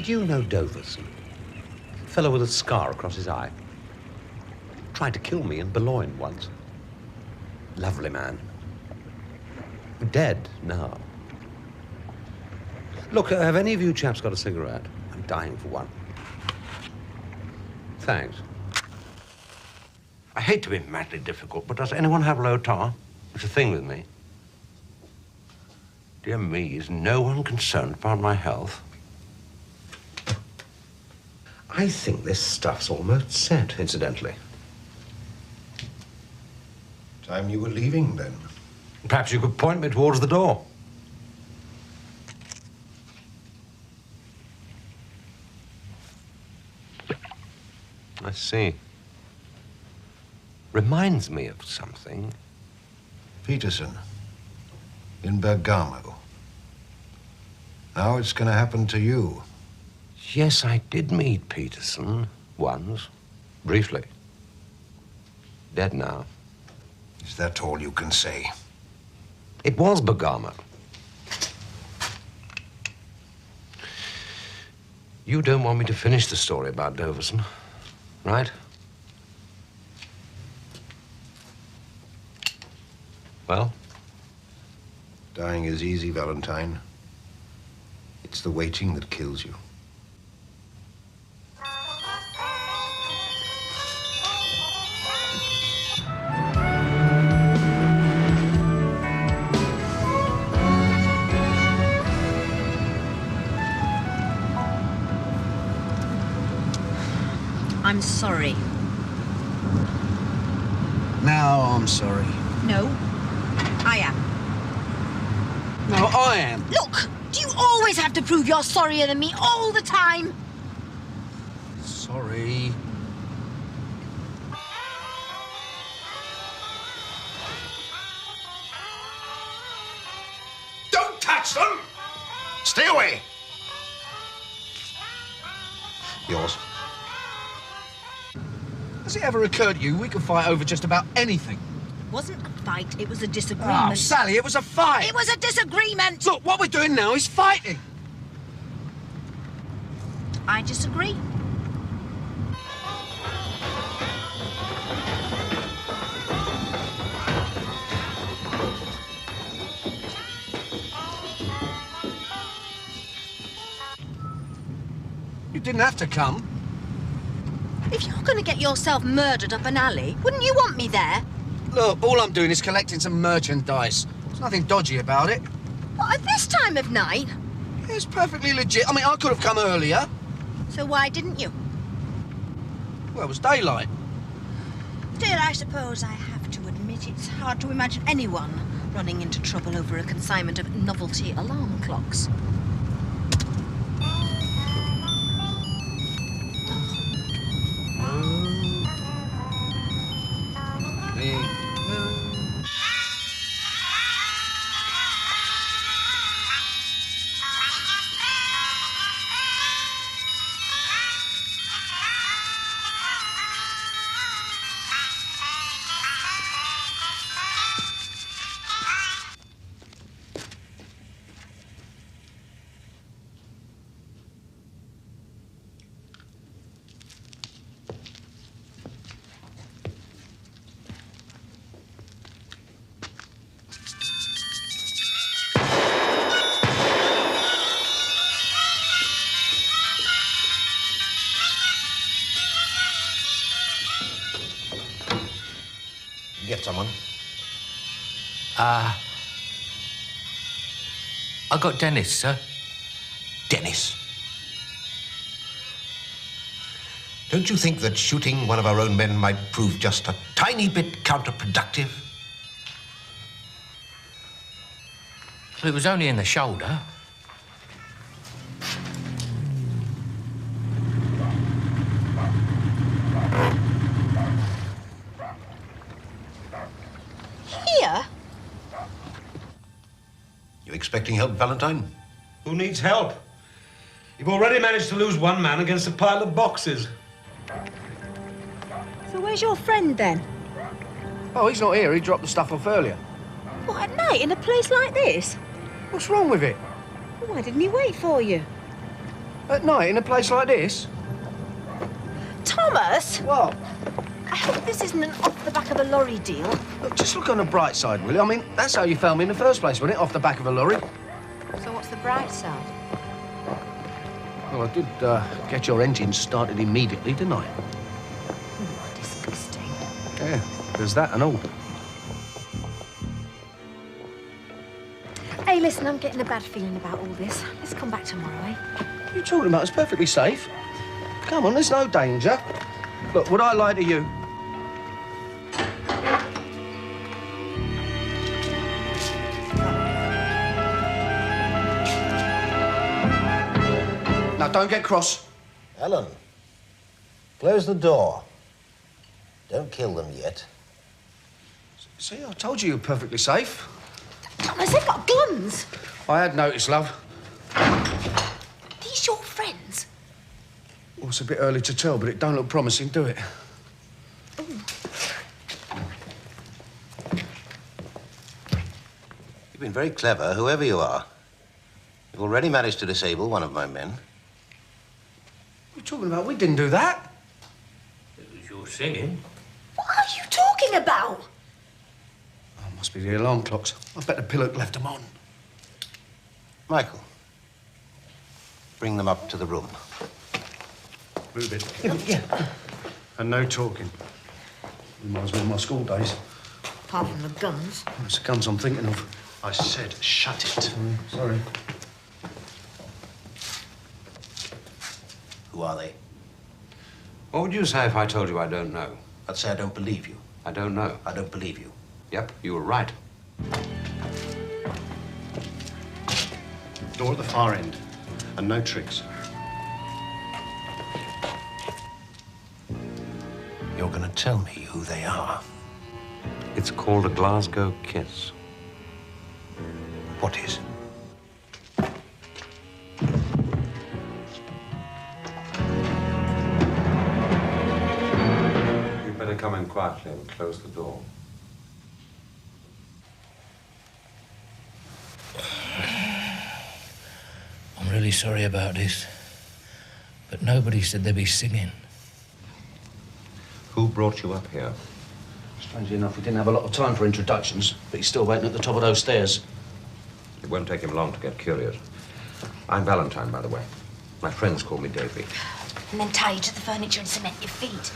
Did you know Doverson? Fellow with a scar across his eye. Tried to kill me in Boulogne once. Lovely man. Dead now. Look, have any of you chaps got a cigarette? I'm dying for one. Thanks. I hate to be madly difficult, but does anyone have low tar? It's a thing with me. Dear me, is no one concerned about my health? I think this stuff's almost set, incidentally. Time you were leaving, then. Perhaps you could point me towards the door. I see. Reminds me of something. Peterson, in Bergamo. Now it's going to happen to you. Yes, I did meet Peterson once, briefly. Dead now. Is that all you can say? It was Bergamo. You don't want me to finish the story about Doverson, right? Well? Dying is easy, Valentine. It's the waiting that kills you. I'm sorry. Now I'm sorry. No, I am. No, I am. Look, do you always have to prove you're sorrier than me all the time? Sorry. Don't touch them! Stay away! Yours. Has it ever occurred to you we could fight over just about anything? It wasn't a fight, it was a disagreement. Oh, Sally, it was a fight! It was a disagreement! Look, what we're doing now is fighting! I disagree. You didn't have to come. If you're going to get yourself murdered up an alley, wouldn't you want me there? Look, all I'm doing is collecting some merchandise. There's nothing dodgy about it. What, at this time of night? It's perfectly legit. I mean, I could have come earlier. So why didn't you? Well, it was daylight. Still, I suppose I have to admit it's hard to imagine anyone running into trouble over a consignment of novelty alarm clocks. Get someone. I got Dennis, sir. Dennis. Don't you think that shooting one of our own men might prove just a tiny bit counterproductive? Well, it was only in the shoulder. Here? You expecting help, Valentine? Who needs help? You've already managed to lose one man against a pile of boxes. So where's your friend, then? Oh, he's not here. He dropped the stuff off earlier. What, at night in a place like this? What's wrong with it? Why didn't he wait for you? At night, in a place like this? Thomas! What? I hope this isn't an off-the-back-of-a-lorry deal. Look, just look on the bright side, will you? I mean, that's how you found me in the first place, wasn't it? Off the back of a lorry. So what's the bright side? Well, I did get your engine started immediately, didn't I? Oh, disgusting. Yeah, there's that and all. Hey, listen, I'm getting a bad feeling about all this. Let's come back tomorrow, eh? What are you talking about? It's perfectly safe. Come on, there's no danger. Look, would I lie to you? Now, don't get cross. Ellen, close the door. Don't kill them yet. See, I told you you're perfectly safe. Thomas, they've got guns. I had noticed, love. These your friends? Well, it's a bit early to tell, but it don't look promising, do it? You've been very clever, whoever you are. You've already managed to disable one of my men. What are you talking about? We didn't do that. It was your singing. What are you talking about? Oh, must be the alarm clocks. I bet the pillock left them on. Michael, bring them up to the room. Move it. Yeah. And no talking. Reminds me of my school days. Apart from the guns. Oh, it's the guns I'm thinking of. I said, shut it. Sorry. Who are they? What would you say if I told you I don't know? I'd say I don't believe you. I don't know. I don't believe you. Yep, you were right. Door at the far end. And no tricks. You're going to tell me who they are. It's called a Glasgow kiss. What is? You'd better come in quietly and close the door. I'm really sorry about this, but nobody said they'd be singing. Who brought you up here? Strangely enough, we didn't have a lot of time for introductions, but he's still waiting at the top of those stairs. It won't take him long to get curious. I'm Valentine, by the way. My friends call me Davy. And then tie you to the furniture and cement your feet.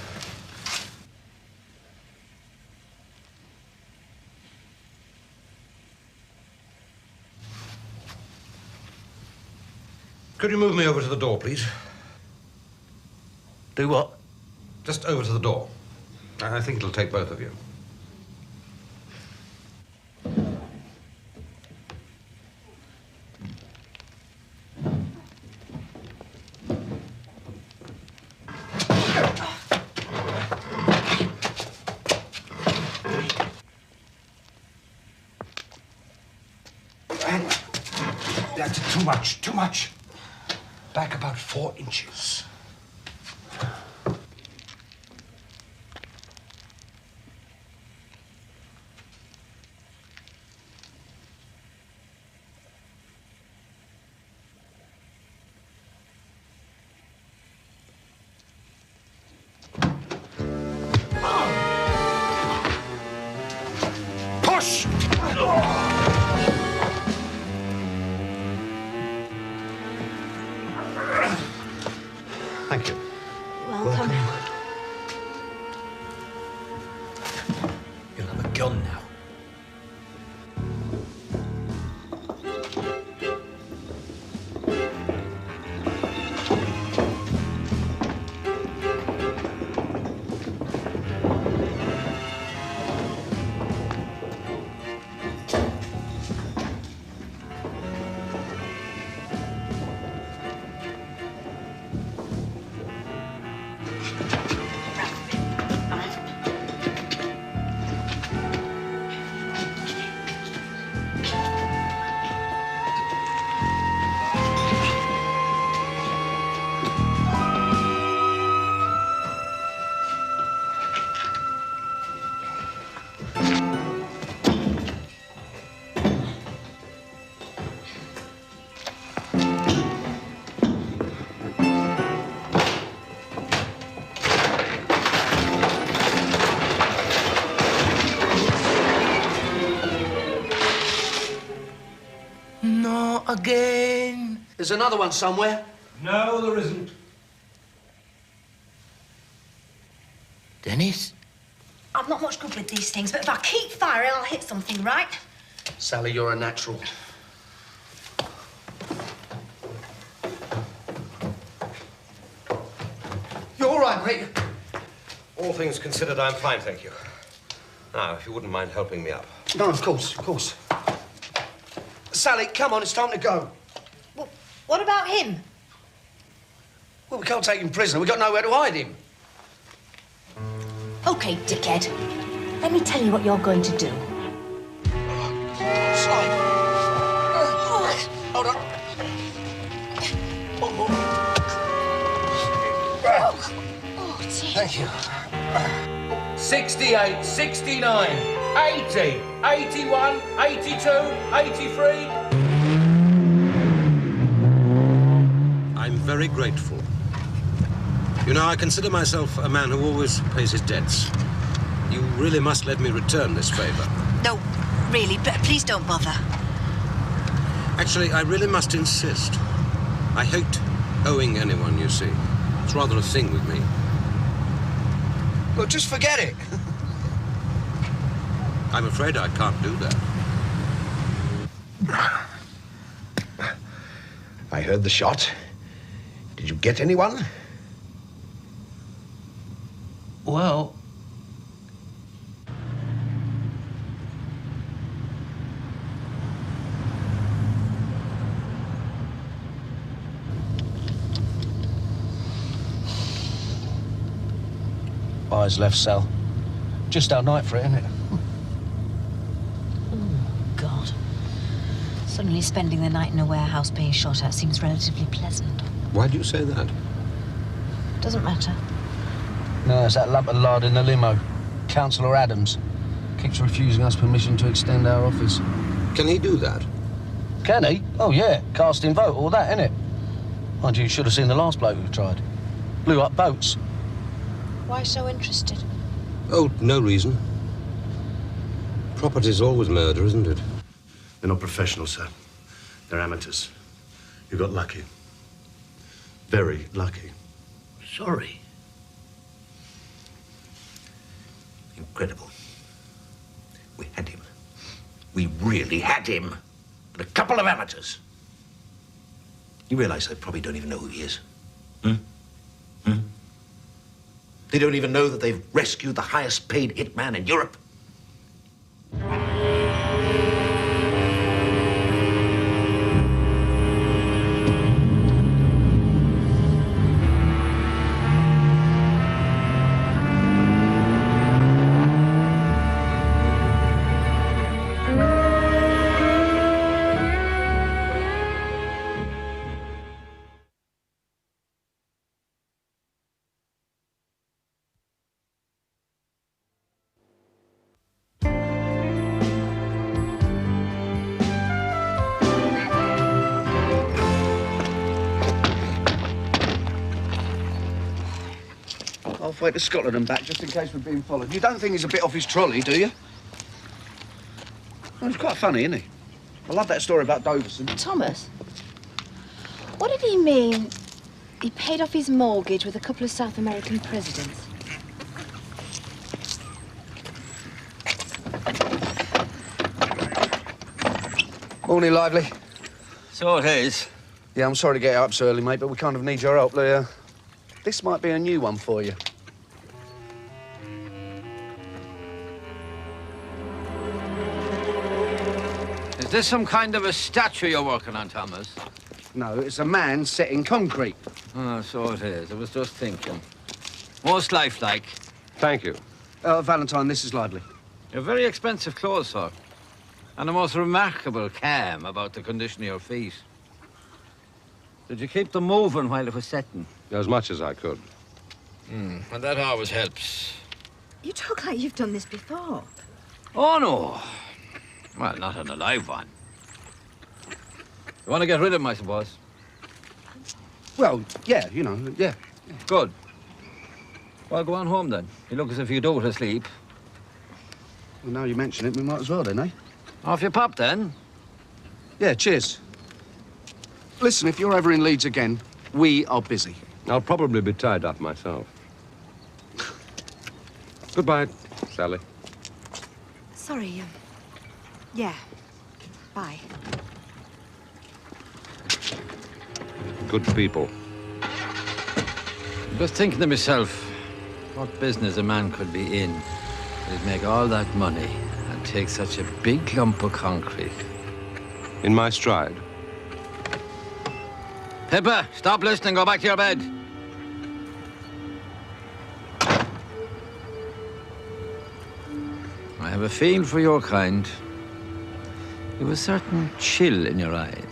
Could you move me over to the door, please? Do what? Just over to the door. I think it'll take both of you. That's too much, too much. Back about 4 inches. Push! Thank you. Welcome. You'll have a gun now. again. There's another one somewhere. No, there isn't. Dennis? I'm not much good with these things, but if I keep firing, I'll hit something, right? Sally, you're a natural. You're all right, mate? All things considered, I'm fine, thank you. Now, if you wouldn't mind helping me up. No, of course, of course. Sally, come on, it's time to go. Well, what about him? Well, we can't take him prisoner. We've got nowhere to hide him. OK, dickhead. Let me tell you what you're going to do. Sally. Hold on. Oh, dear. Thank you. 68, 69, 80, 81, 82, 83. I'm very grateful. You know, I consider myself a man who always pays his debts. You really must let me return this favor. No, really, please don't bother. Actually, I really must insist. I hate owing anyone, you see. It's rather a thing with me. Well, just forget it. I'm afraid I can't do that. I heard the shot. Did you get anyone? Well... Eyes left, Sal. Just our night for it, isn't it? God. Suddenly spending the night in a warehouse being shot at seems relatively pleasant. Why do you say that? Doesn't matter. No, it's that lump of lard in the limo. Councillor Adams keeps refusing us permission to extend our office. Can he do that? Can he? Oh, yeah. Casting vote, all that, innit? Mind you, you should have seen the last bloke who tried. Blew up boats. Why so interested? Oh, no reason. Property's always murder, isn't it? They're not professionals, sir. They're amateurs. You got lucky. Very lucky. Sorry. Incredible. We had him. We really had him. But a couple of amateurs. You realize they probably don't even know who he is? They don't even know that they've rescued the highest paid hitman in Europe. Halfway to Scotland and back, just in case we're being followed. You don't think he's a bit off his trolley, do you? Well, he's quite funny, isn't he? I love that story about Doverson. Thomas, what did he mean? He paid off his mortgage with a couple of South American presidents. Morning, Lively. So it is. Yeah, I'm sorry to get you up so early, mate, but we kind of need your help. This might be a new one for you. Is this some kind of a statue you're working on, Thomas? No, it's a man set in concrete. Oh, so it is. I was just thinking. Most lifelike. Thank you. Valentine, this is Lively. You're very expensive clothes, sir. And a most remarkable calm about the condition of your feet. Did you keep them moving while it was setting? As much as I could. And that always helps. You talk like you've done this before. Oh, no. Well, not on a live one. You want to get rid of him, I suppose? Well, yeah, you know, yeah. Good. Well, go on home, then. You look as if you do it asleep. Well, now you mention it, we might as well, then, eh? Off you pop, then. Yeah, cheers. Listen, if you're ever in Leeds again, we are busy. I'll probably be tied up myself. Goodbye, Sally. Sorry, yeah. Bye. Good people. Just thinking to myself, what business a man could be in that'd make all that money and take such a big lump of concrete. In my stride. Pippa, stop listening, go back to your bed. I have a feel for your kind. You have a certain chill in your eyes.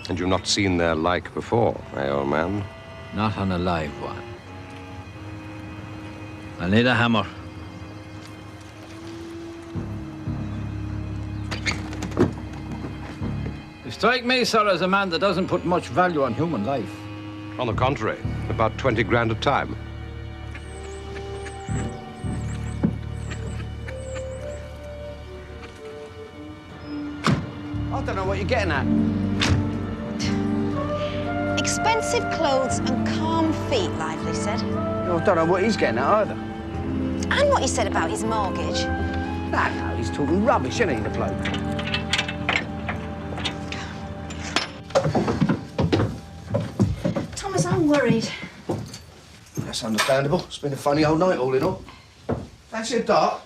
And you've not seen their like before, eh, old man? Not on a live one. I need a hammer. You strike me, sir, as a man that doesn't put much value on human life. On the contrary, about 20 grand a time. I don't know what you're getting at. Expensive clothes and calm feet, Lively said. I don't know what he's getting at either. And what he said about his mortgage. No, he's talking rubbish, isn't he, the bloke? Thomas, I'm worried. That's understandable. It's been a funny old night, all in all. Fancy a dart?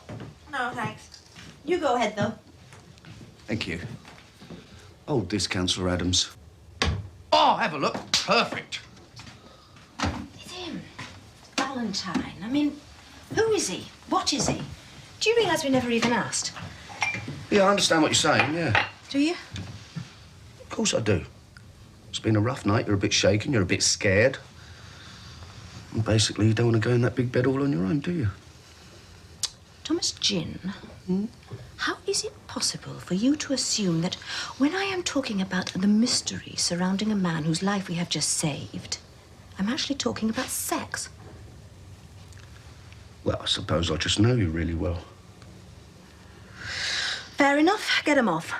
No, thanks. You go ahead, though. Thank you. Old Councillor Adams. Oh, have a look. Perfect. It's him. Valentine. I mean, who is he? What is he? Do you realise we never even asked? Yeah, I understand what you're saying, yeah. Do you? Of course I do. It's been a rough night. You're a bit shaken. You're a bit scared. And basically, you don't want to go in that big bed all on your own, do you? Thomas Gin, how is it possible for you to assume that when I am talking about the mystery surrounding a man whose life we have just saved, I'm actually talking about sex? Well, I suppose I just know you really well. Fair enough. Get him off.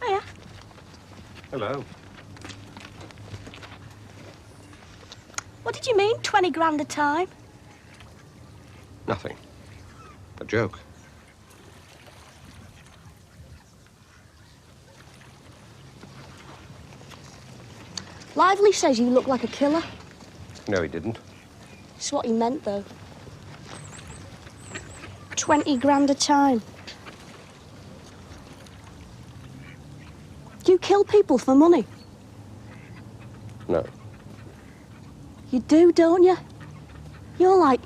Hiya. Hello. What did you mean, 20 grand a time? Nothing. A joke. Lively says you look like a killer. No, he didn't. It's what he meant, though. 20 grand a time. You kill people for money? No. You do, don't you? You're like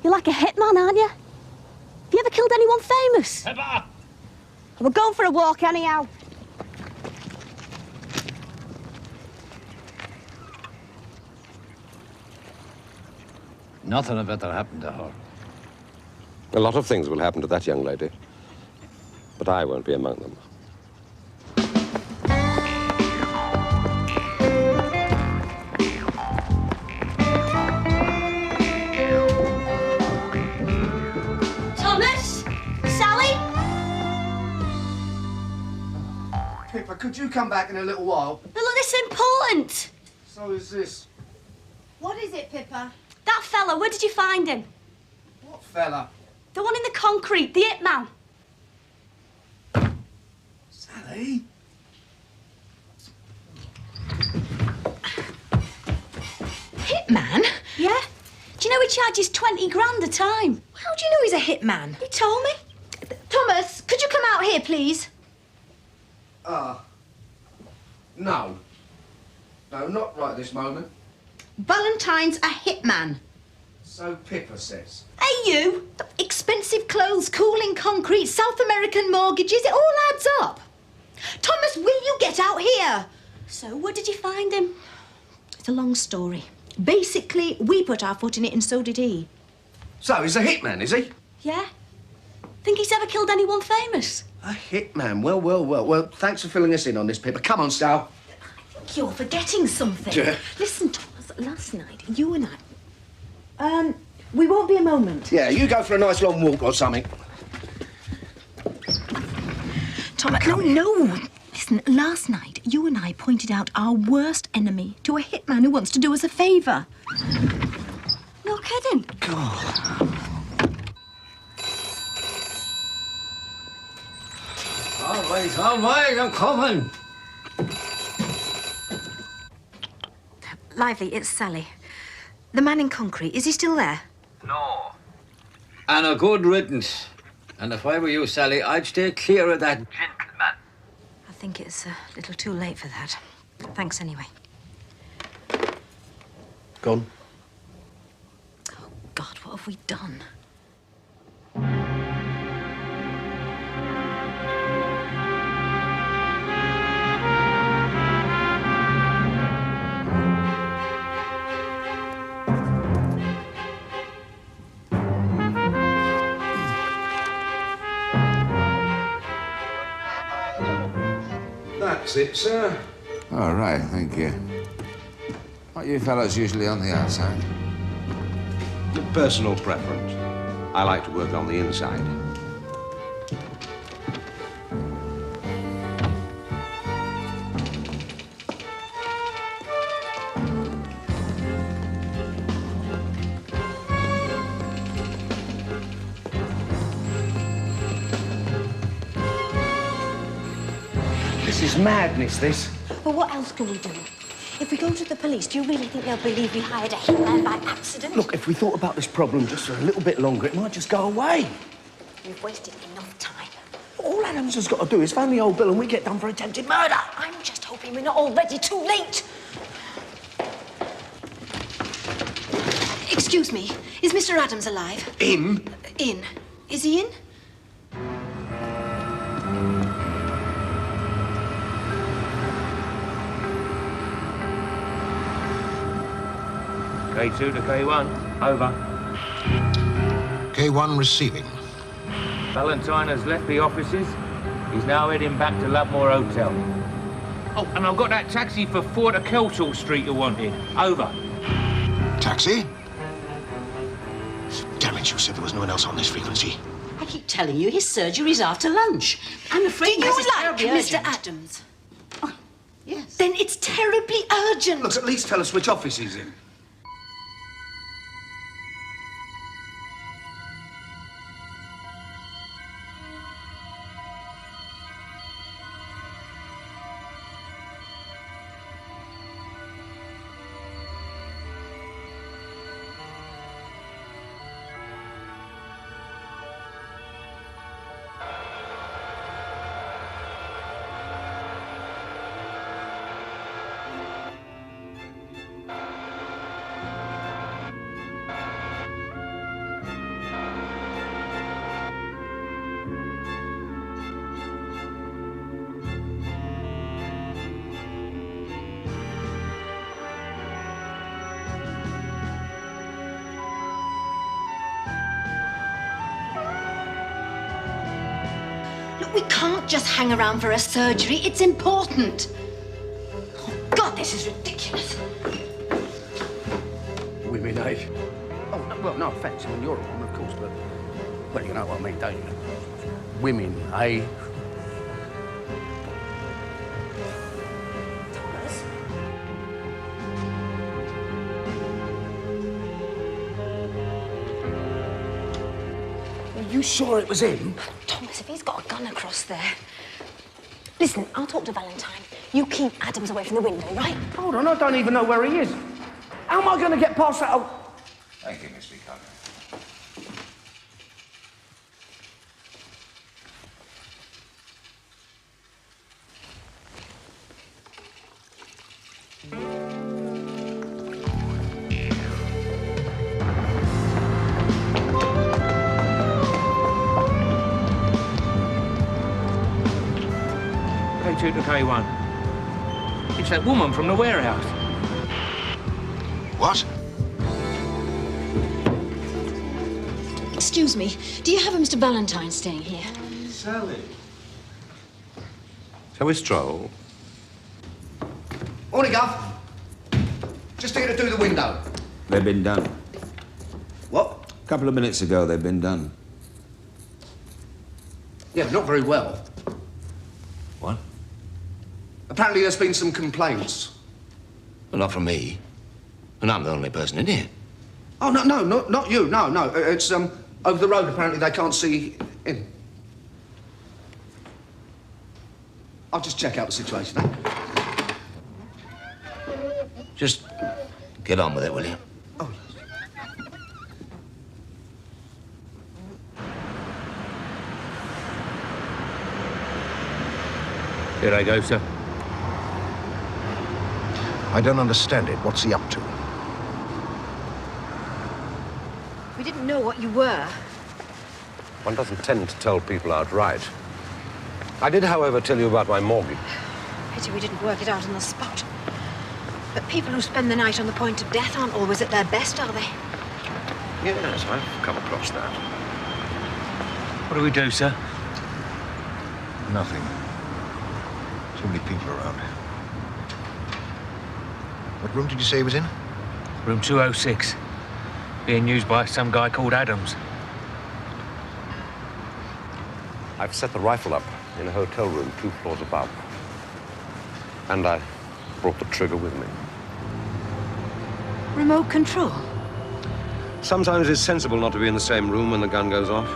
a hitman, aren't you? Have you ever killed anyone famous? Pippa! We're going for a walk anyhow. Nothing had better happen to her. A lot of things will happen to that young lady. But I won't be among them. Thomas? Sally? Pippa, could you come back in a little while? Now look, this is important. So is this. What is it, Pippa? That fella, where did you find him? What fella? The one in the concrete, the it man. Sally? Hitman? Yeah? Do you know he charges 20 grand a time? How do you know he's a hitman? He told me. Thomas, could you come out here, please? No. No, not right this moment. Valentine's a hitman. So Pippa says. Hey, you! Expensive clothes, cooling concrete, South American mortgages, it all adds up. Thomas, will you get out here? So, where did you find him? It's a long story. Basically, we put our foot in it and so did he. So he's a hitman, is he? Yeah? Think he's ever killed anyone famous? A hitman. Well, well, well. Well, thanks for filling us in on this, Pippa. Come on, Sal. You're forgetting something. Yeah. Listen, Thomas, last night, you and I... we won't be a moment. Yeah, you go for a nice long walk or something. Thomas, no. Listen, last night, you and I pointed out our worst enemy to a hitman who wants to do us a favour. You're kidding. God. All right, I'm coming. Lively, it's Sally. The man in concrete, is he still there? No. And a good riddance. And if I were you, Sally, I'd stay clear of that gentleman. I think it's a little too late for that. Thanks anyway. Gone. Oh, God, what have we done? That's it, sir. All right, thank you. Aren't you fellas usually on the outside? Personal preference. I like to work on the inside. This is madness, this. Well, what else can we do? If we go to the police, do you really think they'll believe we hired a hitman by accident? Look, if we thought about this problem just for a little bit longer, it might just go away. We've wasted enough time. All Adams has got to do is phone the old bill and we get done for attempted murder. I'm just hoping we're not already too late. Excuse me, is Mr. Adams alive? In? In. Is he in? K2 to K1. Over. K1 receiving. Valentine has left the offices. He's now heading back to Ludmore Hotel. Oh, and I've got that taxi for 4 to Kelsall Street you wanted. Over. Taxi? Damn it, you said there was no one else on this frequency. I keep telling you, his surgery's after lunch. I'm afraid Do you this is like terribly Mr. urgent. Adams? Oh, yes. Then it's terribly urgent. Look, at least tell us which office he's in. We can't just hang around for a surgery. It's important. Oh, God, this is ridiculous. Women, eh? Oh, no, well, no offence. I mean, you're a woman, of course, but... Well, you know what I mean, don't you? Women, eh? Thomas? Are you sure it was him? Thomas, if he's got a gun across there... Listen, I'll talk to Valentine. You keep Adams away from the window, right? Hold on, I don't even know where he is. How am I going to get past that... Oh. Thank you, Miss Buchanan. K2 to K1. It's that woman from the warehouse. What? Excuse me, do you have a Mr. Valentine staying here? Sally. Shall we stroll? Morning, Guff. Just here to do the window. They've been done. What? A couple of minutes ago, they've been done. Yeah, but not very well. What? Apparently there's been some complaints. Well, not from me. And I'm the only person in here. Oh, no, not you. No. It's, over the road, apparently they can't see in. I'll just check out the situation. Just get on with it, will you? Oh. Here I go, sir. I don't understand it. What's he up to? We didn't know what you were. One doesn't tend to tell people outright. I did, however, tell you about my mortgage. Pity we didn't work it out on the spot. But people who spend the night on the point of death aren't always at their best, are they? Yes, I've come across that. What do we do, sir? Nothing. Too many people around. What room did you say he was in? Room 206. Being used by some guy called Adams. I've set the rifle up in a hotel room 2 floors above. And I brought the trigger with me. Remote control? Sometimes it's sensible not to be in the same room when the gun goes off.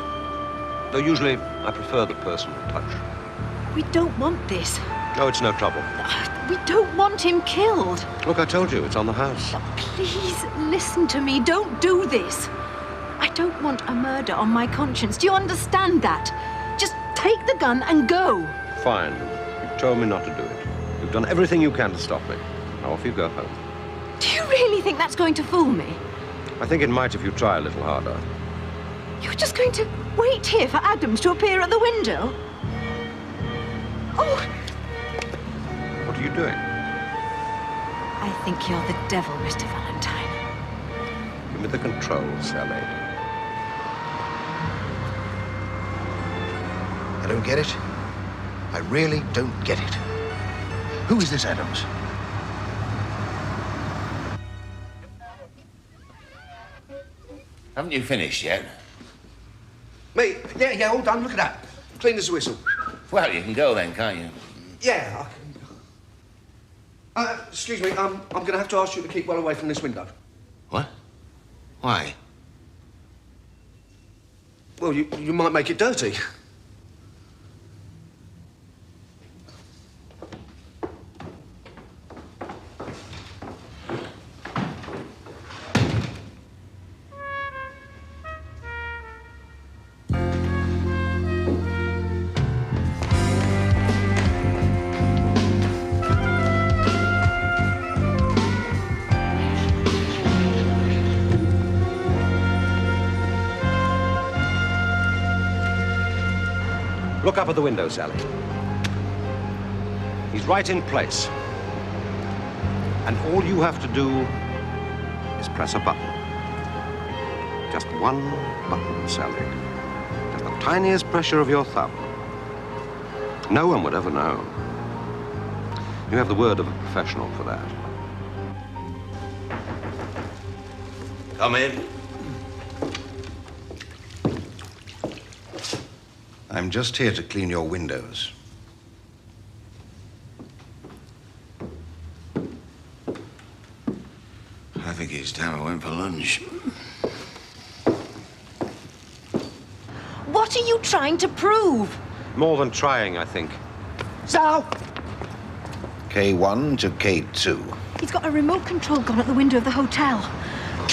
Though usually I prefer the personal touch. We don't want this. No, it's no trouble. We don't want him killed. Look, I told you, it's on the house. Please listen to me. Don't do this. I don't want a murder on my conscience. Do you understand that? Just take the gun and go. Fine. You've told me not to do it. You've done everything you can to stop me. Now off you go home. Do you really think that's going to fool me? I think it might if you try a little harder. You're just going to wait here for Adams to appear at the window? Oh! What are you doing? I think you're the devil, Mr. Valentine. Give me the controls, Sally. I don't get it. I really don't get it. Who is this Adams? Haven't you finished yet? Me? Yeah, all done. Look at that. Clean as a whistle. Well, you can go then, can't you? Yeah, I can. Excuse me, I'm going to have to ask you to keep well away from this window. What? Why? Well, you might make it dirty. Look up at the window, Sally. He's right in place. And all you have to do is press a button. Just one button, Sally. Just the tiniest pressure of your thumb. No one would ever know. You have the word of a professional for that. Come in. I'm just here to clean your windows. I think it's time I went for lunch. What are you trying to prove? More than trying, I think. Sal! K1 to K2. He's got a remote control gun at the window of the hotel.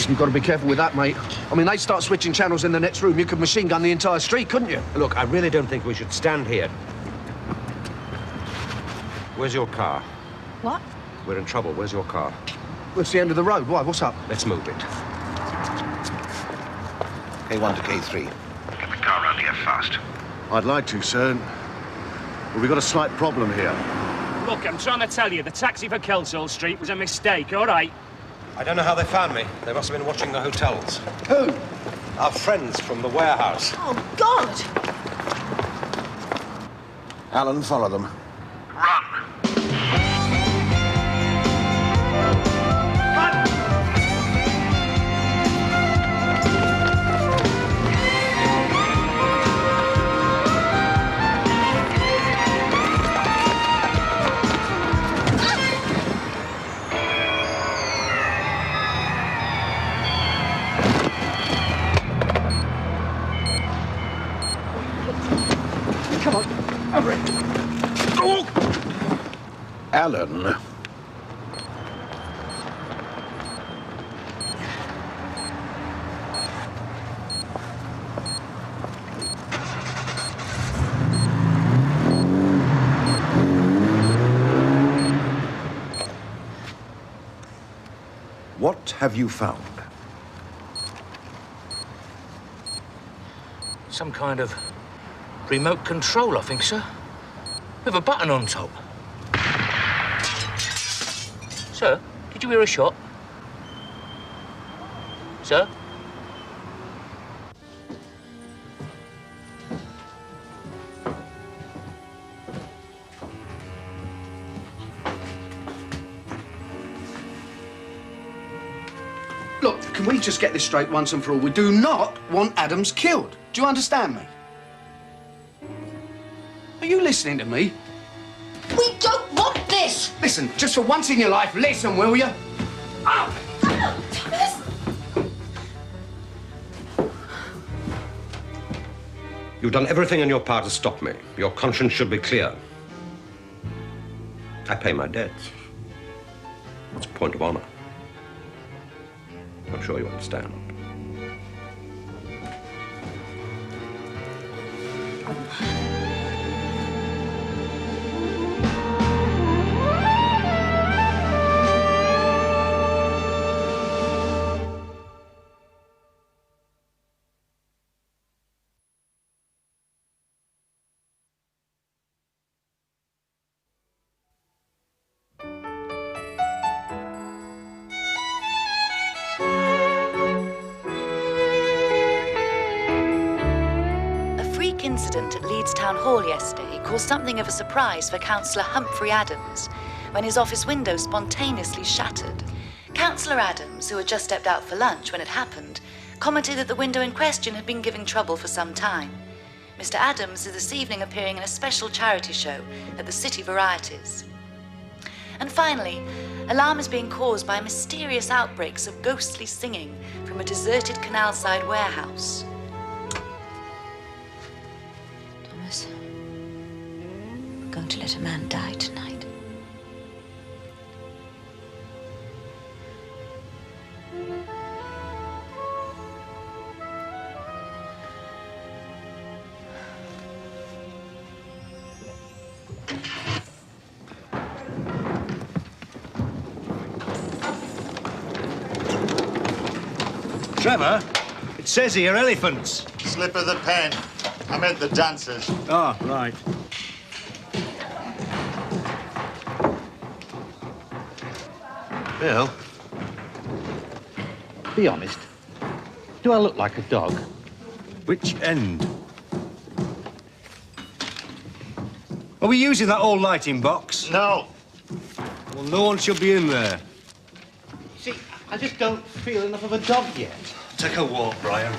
You've got to be careful with that, mate. I mean, they start switching channels in the next room. You could machine gun the entire street, couldn't you? Look, I really don't think we should stand here. Where's your car? What? We're in trouble. Where's your car? Well, it's the end of the road. Why? What's up? Let's move it. K1 to K3. Get the car around here fast. I'd like to, sir. But we've got a slight problem here. Look, I'm trying to tell you, the taxi for Kelsall Street was a mistake, all right? I don't know how they found me. They must have been watching the hotels. Who? Our friends from the warehouse. Oh, God! Alan, follow them. Run! Alan. What have you found? Some kind of remote control, I think, sir. With a button on top. Sir, did you hear a shot? Sir? Look, can we just get this straight once and for all? We do not want Adams killed. Do you understand me? Are you listening to me? We don't want this! Listen, just for once in your life, listen, will you? Oh! Thomas! You've done everything in your power to stop me. Your conscience should be clear. I pay my debts. It's a point of honor. I'm sure you understand. Incident at Leeds Town Hall yesterday caused something of a surprise for Councillor Humphrey Adams when his office window spontaneously shattered. Councillor Adams, who had just stepped out for lunch when it happened, commented that the window in question had been giving trouble for some time. Mr. Adams is this evening appearing in a special charity show at the City Varieties. And finally, alarm is being caused by mysterious outbreaks of ghostly singing from a deserted canal-side warehouse. We're going to let a man die tonight. Trevor, it says here elephants. Slip of the pen. I meant the dancers. Oh, right. Bill, be honest. Do I look like a dog? Which end? Are we using that old lighting box? No. Well, no one should be in there. See, I just don't feel enough of a dog yet. Take a walk, Brian.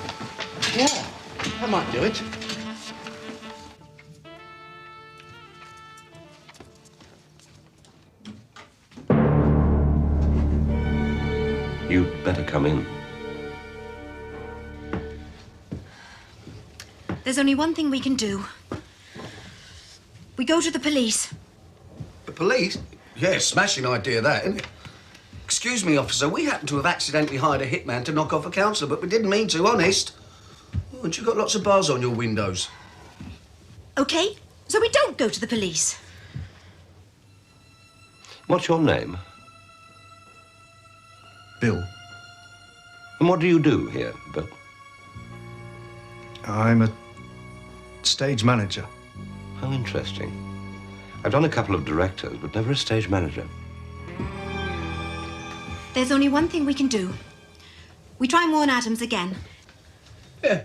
Yeah, I might do it. You'd better come in. There's only one thing we can do. We go to the police. The police? Yeah, smashing idea that, isn't it? Excuse me, officer, we happen to have accidentally hired a hitman to knock off a councillor, but we didn't mean to, honest. Oh, and you've got lots of bars on your windows. OK, so we don't go to the police. What's your name? Bill. And what do you do here, Bill? I'm a stage manager. How interesting. I've done a couple of directors, but never a stage manager. There's only one thing we can do. We try and warn Adams again. Yeah.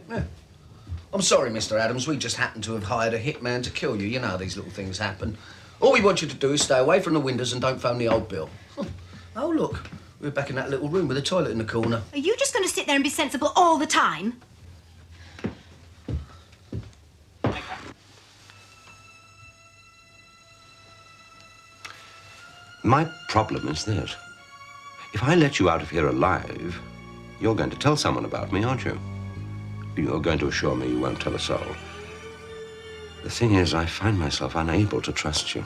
I'm sorry, Mr. Adams. We just happened to have hired a hitman to kill you. You know how these little things happen. All we want you to do is stay away from the windows and don't phone the old Bill. Oh, look. We're back in that little room with a toilet in the corner. Are you just going to sit there and be sensible all the time? My problem is this. If I let you out of here alive, you're going to tell someone about me, aren't you? You're going to assure me you won't tell a soul. The thing is, I find myself unable to trust you.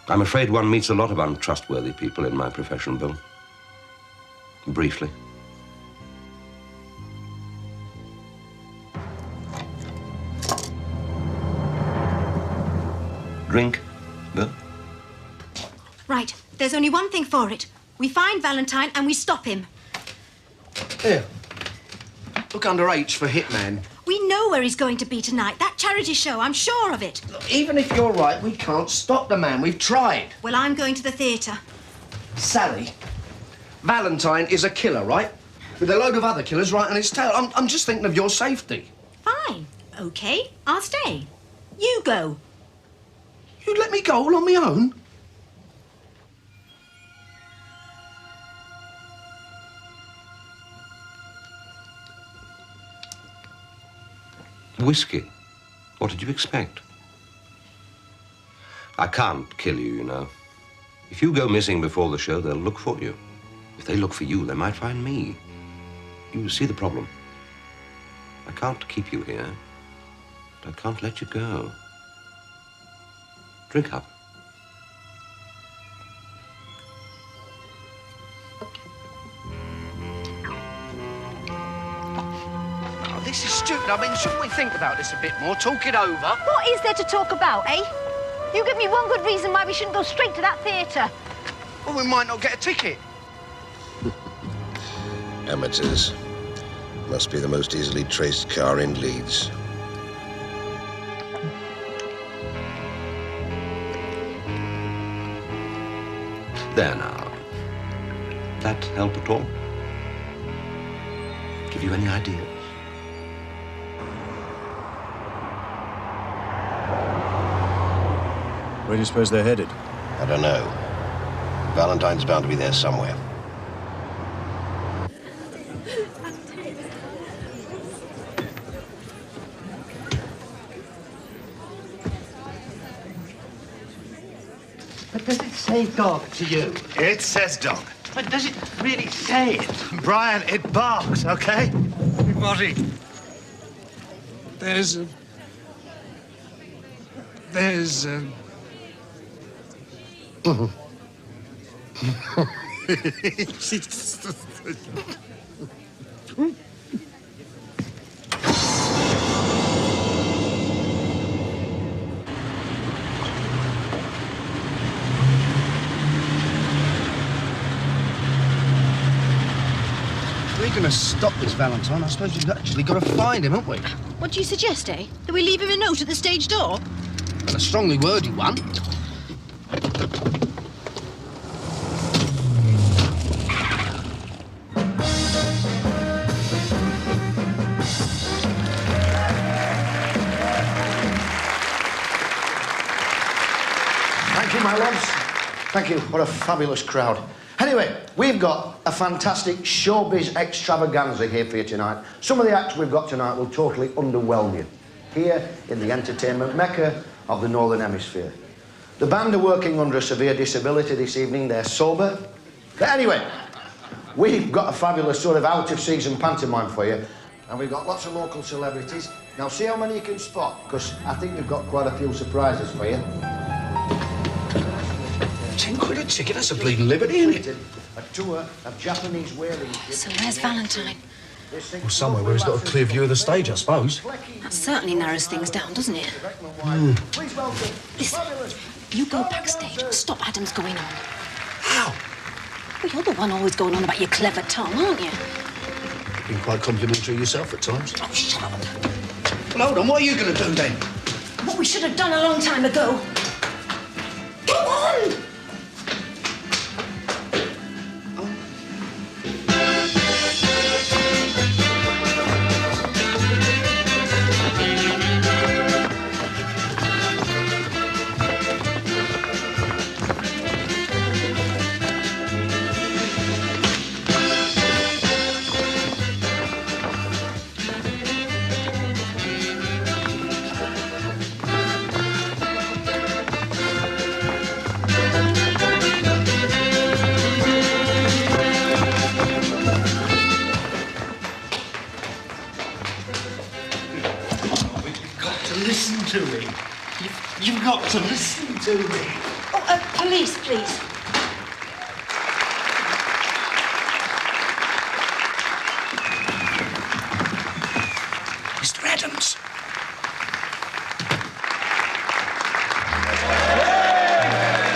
I'm afraid one meets a lot of untrustworthy people in my profession, Bill. Briefly. Drink, Bill? Right, there's only one thing for it. We find Valentine and we stop him. Here. Look under H for hitman. We know where he's going to be tonight. That charity show, I'm sure of it. Look, even if you're right, we can't stop the man. We've tried. Well, I'm going to the theatre. Sally, Valentine is a killer, right? With a load of other killers right on his tail. I'm just thinking of your safety. Fine. OK, I'll stay. You go. You let me go all on my own? Whiskey. What did you expect? I can't kill you, you know. If you go missing before the show, they'll look for you. If they look for you, they might find me. You see the problem. I can't keep you here, but I can't let you go. Drink up. Oh, this is stupid. I mean, shouldn't we think about this a bit more? Talk it over. What is there to talk about, eh? You give me one good reason why we shouldn't go straight to that theatre. Well, we might not get a ticket. Amateurs. Must be the most easily traced car in Leeds. There now. That help at all? Give you any ideas? Where do you suppose they're headed? I don't know. Valentine's bound to be there somewhere. But does it say dog to you? It says dog. But does it really say it? Brian, it barks, okay? Marty, There's We're going to stop this Valentine. I suppose we've actually got to find him, haven't we? What do you suggest, eh? That we leave him a note at the stage door? And a strongly worded one. Thank you, my loves. Thank you. What a fabulous crowd. Anyway, we've got a fantastic showbiz extravaganza here for you tonight. Some of the acts we've got tonight will totally underwhelm you. Here in the entertainment mecca of the Northern Hemisphere. The band are working under a severe disability this evening. They're sober. But anyway, we've got a fabulous sort of out-of-season pantomime for you. And we've got lots of local celebrities. Now, see how many you can spot, because I think we've got quite a few surprises for you. £10 a ticket, that's a bleeding liberty, isn't it? A tour of Japanese whaling ships. So where's Valentine? Well, somewhere where he's got a clear view of the stage, I suppose. That certainly narrows things down, doesn't it? Please welcome. Listen, you go backstage and stop Adams going on. How? Well, you're the one always going on about your clever tongue, aren't you? You've been quite complimentary yourself at times. Oh, shut up. Well, hold on, what are you going to do then? What we should have done a long time ago. Go on! You've got to listen to me. Oh, police, please. Mr. Adams.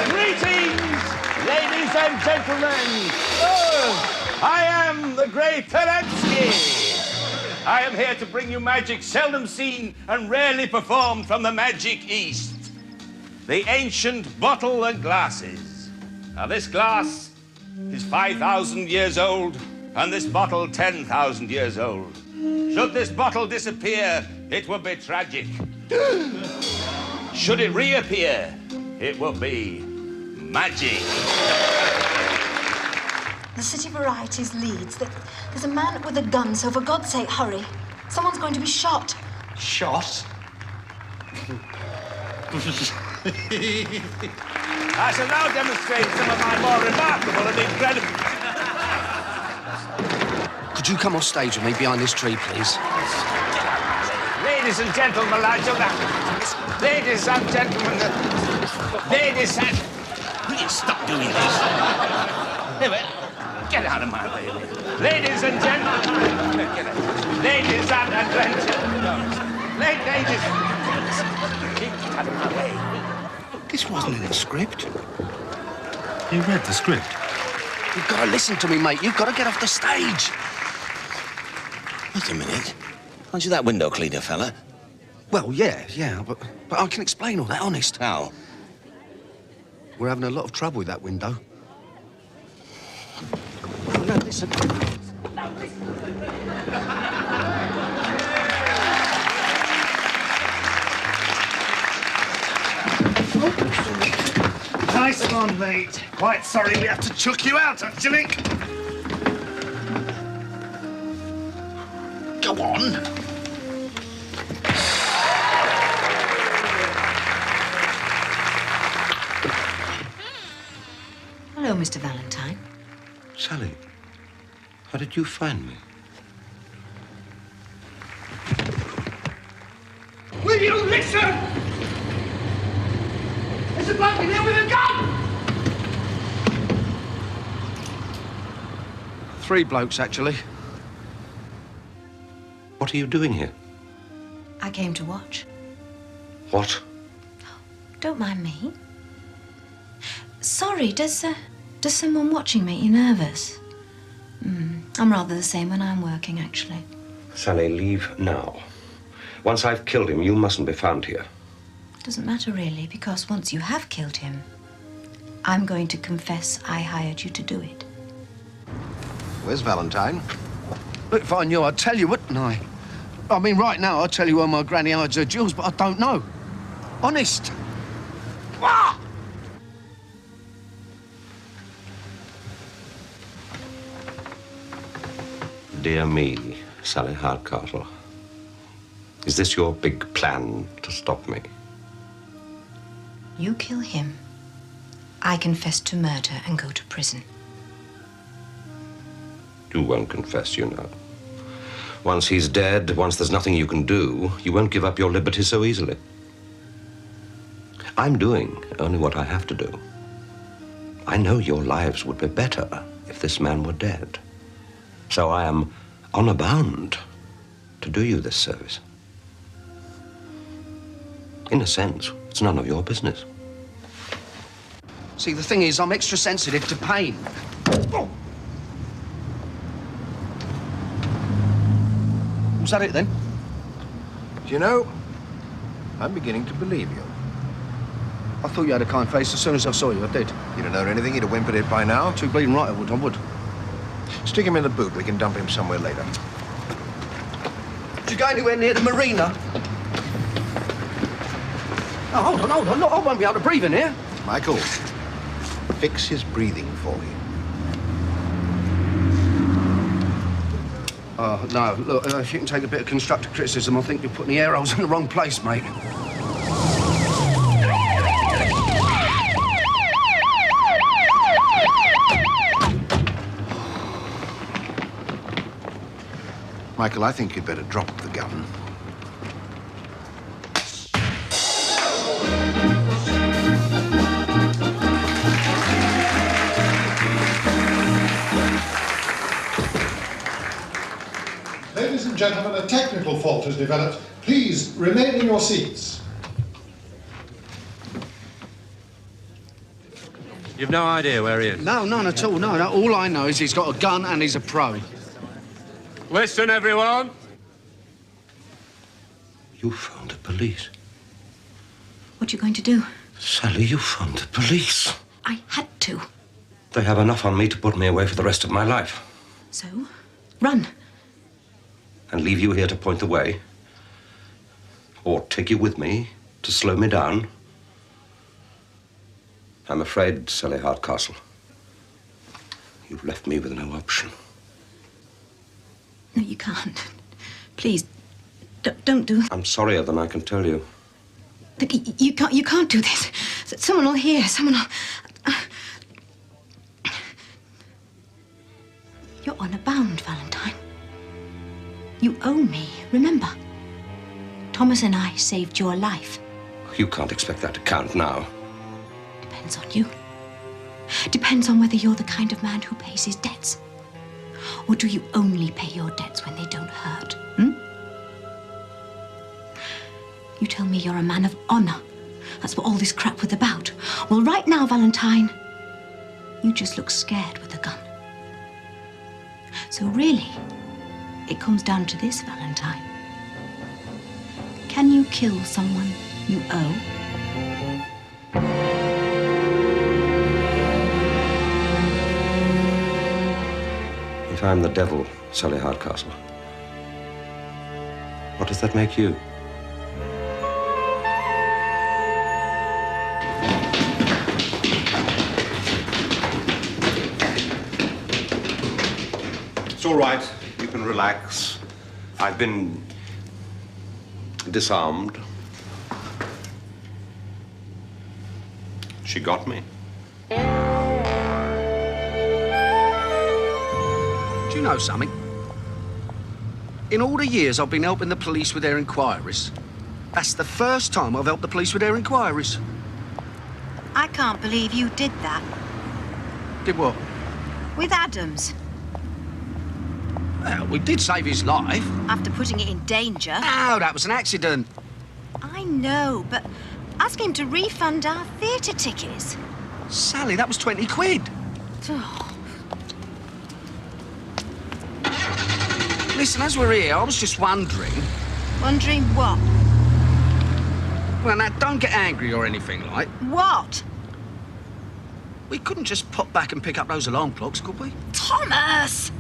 Greetings, ladies and gentlemen. Oh, I am the great Terensky. I am here to bring you magic seldom seen and rarely performed from the magic East. The ancient bottle and glasses. Now, this glass is 5,000 years old, and this bottle 10,000 years old. Should this bottle disappear, it will be tragic. Should it reappear, it will be magic. The city variety is Leeds. There's a man with a gun, so for God's sake, hurry. Someone's going to be shot. Shot? I shall now demonstrate some of my more remarkable and incredible... Could you come off stage with me behind this tree, please? Ladies and gentlemen, ladies and gentlemen, ladies and... Will you stop doing this? Get out of my way. Ladies and gentlemen. Ladies and gentlemen. Ladies. Get out of my way. This wasn't in the script. You read the script? You've got to listen to me, mate. You've got to get off the stage. Wait a minute. Aren't you that window cleaner fella? Well, yeah, but I can explain all that, honest. How? We're having a lot of trouble with that window. No, listen. Nice one, mate. Quite sorry we have to chuck you out, actually. Go on. Hello, Mr. Valentine. Sally, how did you find me? Will you listen? There's a bloke in there with a gun! 3 blokes, actually. What are you doing here? I came to watch. What? Don't mind me. Sorry, does someone watching make you nervous? I'm rather the same when I'm working, actually. Sally, leave now. Once I've killed him, you mustn't be found here. Doesn't matter, really, because once you have killed him, I'm going to confess I hired you to do it. Where's Valentine? Look, if I knew, I'd tell you, wouldn't I? I mean, right now, I'd tell you where my granny hides her jewels, but I don't know. Honest. Ah! Dear me, Sally Hardcastle. Is this your big plan to stop me? You kill him, I confess to murder and go to prison. You won't confess, you know. Once he's dead, once there's nothing you can do, you won't give up your liberty so easily. I'm doing only what I have to do. I know your lives would be better if this man were dead. So I am honor bound to do you this service. In a sense, it's none of your business. See, the thing is, I'm extra sensitive to pain. Oh. Was that it, then? Do you know, I'm beginning to believe you. I thought you had a kind face as soon as I saw you. I did. You'd have known anything, you'd have whimpered it by now. Too bleeding right, I would. Stick him in the boot. We can dump him somewhere later. Did you go anywhere near the marina? Oh, hold on. Look, I won't be able to breathe in here. Michael, fix his breathing for him. Oh, no, look, if you can take a bit of constructive criticism, I think you're putting the air holes in the wrong place, mate. Michael, I think you'd better drop the gun. gentlemen, a technical fault has developed. Please remain in your seats. You've no idea where he is? No, none at all, no. All I know is he's got a gun and he's a pro. Listen, everyone. You phoned the police. What are you going to do? Sally, you phoned the police. I had to. They have enough on me to put me away for the rest of my life. So, run. And leave you here to point the way? Or take you with me to slow me down? I'm afraid, Sally Hardcastle, you've left me with no option. No, you can't. Please, don't do it. I'm sorrier than I can tell you. Look, you can't do this. Someone will hear. Someone will... You're honor bound, Valentine. You owe me, remember? Thomas and I saved your life. You can't expect that to count now. Depends on you. Depends on whether you're the kind of man who pays his debts. Or do you only pay your debts when they don't hurt? You tell me you're a man of honor. That's what all this crap was about. Well, right now, Valentine, you just look scared with a gun. So really, it comes down to this, Valentine. Can you kill someone you owe? If I'm the devil, Sally Hardcastle, what does that make you? It's all right. You can relax. I've been disarmed. She got me. Do you know something? In all the years I've been helping the police with their inquiries, that's the first time I've helped the police with their inquiries. I can't believe you did that. Did what? With Adams. Well, we did save his life. After putting it in danger. No, that was an accident. I know, but ask him to refund our theatre tickets. Sally, that was 20 quid. Oh. Listen, as we're here, I was just wondering... Wondering what? Well, now, don't get angry or anything, like. What? We couldn't just pop back and pick up those alarm clocks, could we? Thomas!